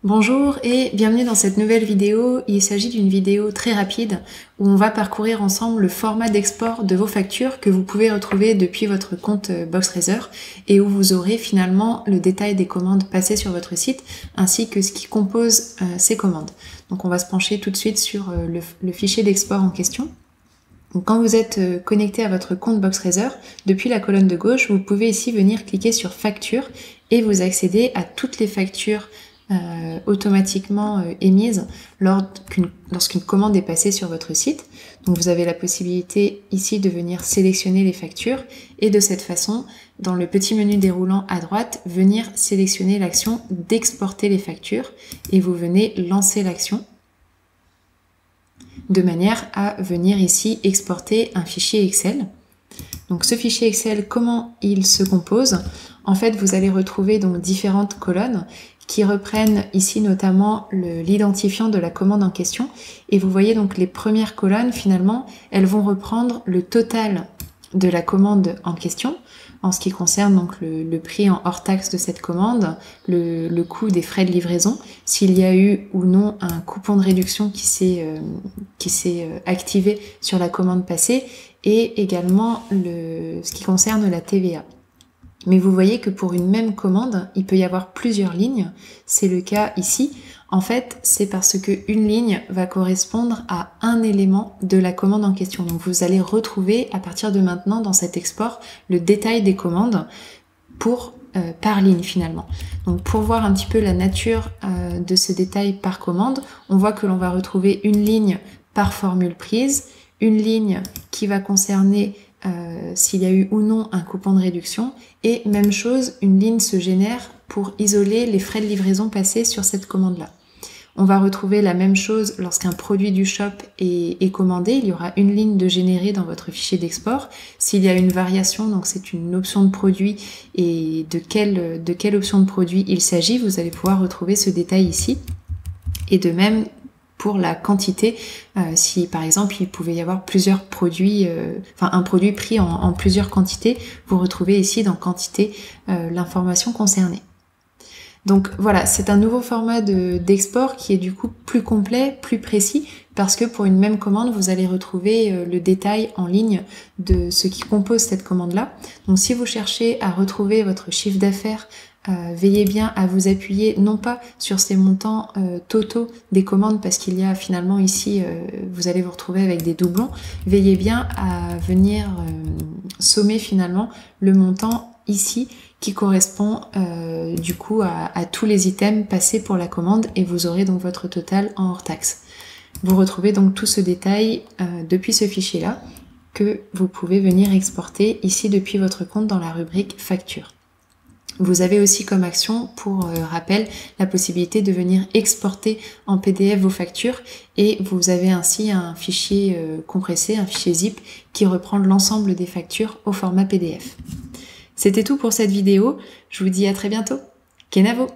Bonjour et bienvenue dans cette nouvelle vidéo. Il s'agit d'une vidéo très rapide où on va parcourir ensemble le format d'export de vos factures que vous pouvez retrouver depuis votre compte Boxraiser et où vous aurez finalement le détail des commandes passées sur votre site ainsi que ce qui compose ces commandes. Donc on va se pencher tout de suite sur le fichier d'export en question. Donc quand vous êtes connecté à votre compte Boxraiser, depuis la colonne de gauche, vous pouvez ici venir cliquer sur Factures et vous accéder à toutes les factures automatiquement émises lorsqu'une commande est passée sur votre site. Donc vous avez la possibilité ici de venir sélectionner les factures et de cette façon, dans le petit menu déroulant à droite, venir sélectionner l'action d'exporter les factures et vous venez lancer l'action de manière à venir ici exporter un fichier Excel. Donc ce fichier Excel, comment il se compose? En fait, vous allez retrouver donc différentes colonnes qui reprennent ici notamment l'identifiant de la commande en question. Et vous voyez donc les premières colonnes, finalement, elles vont reprendre le total de la commande en question, en ce qui concerne donc le prix en hors taxe de cette commande, le coût des frais de livraison, s'il y a eu ou non un coupon de réduction qui s'est activé sur la commande passée, et également ce qui concerne la TVA. Mais vous voyez que pour une même commande, il peut y avoir plusieurs lignes. C'est le cas ici. En fait, c'est parce qu'une ligne va correspondre à un élément de la commande en question. Donc vous allez retrouver à partir de maintenant dans cet export le détail des commandes par ligne finalement. Donc pour voir un petit peu la nature de ce détail par commande, on voit que l'on va retrouver une ligne par formule prise, une ligne qui va concerner s'il y a eu ou non un coupon de réduction, et même chose, une ligne se génère pour isoler les frais de livraison passés sur cette commande-là. On va retrouver la même chose lorsqu'un produit du shop est commandé, il y aura une ligne de générer dans votre fichier d'export. S'il y a une variation, donc c'est une option de produit, et de quelle option de produit il s'agit, vous allez pouvoir retrouver ce détail ici. Et de même, pour la quantité, si par exemple il pouvait y avoir plusieurs produits, un produit pris en plusieurs quantités, vous retrouvez ici dans quantité l'information concernée. Donc voilà, c'est un nouveau format d'export qui est du coup plus complet, plus précis, parce que pour une même commande, vous allez retrouver le détail en ligne de ce qui compose cette commande-là. Donc si vous cherchez à retrouver votre chiffre d'affaires, veillez bien à vous appuyer non pas sur ces montants totaux des commandes, parce qu'il y a finalement ici, vous allez vous retrouver avec des doublons. Veillez bien à venir sommer finalement le montant ici qui correspond du coup à tous les items passés pour la commande, et vous aurez donc votre total en hors taxe. Vous retrouvez donc tout ce détail depuis ce fichier-là que vous pouvez venir exporter ici depuis votre compte dans la rubrique facture. Vous avez aussi comme action, pour rappel, la possibilité de venir exporter en PDF vos factures, et vous avez ainsi un fichier compressé, un fichier zip qui reprend l'ensemble des factures au format PDF. C'était tout pour cette vidéo, je vous dis à très bientôt. Kenavo!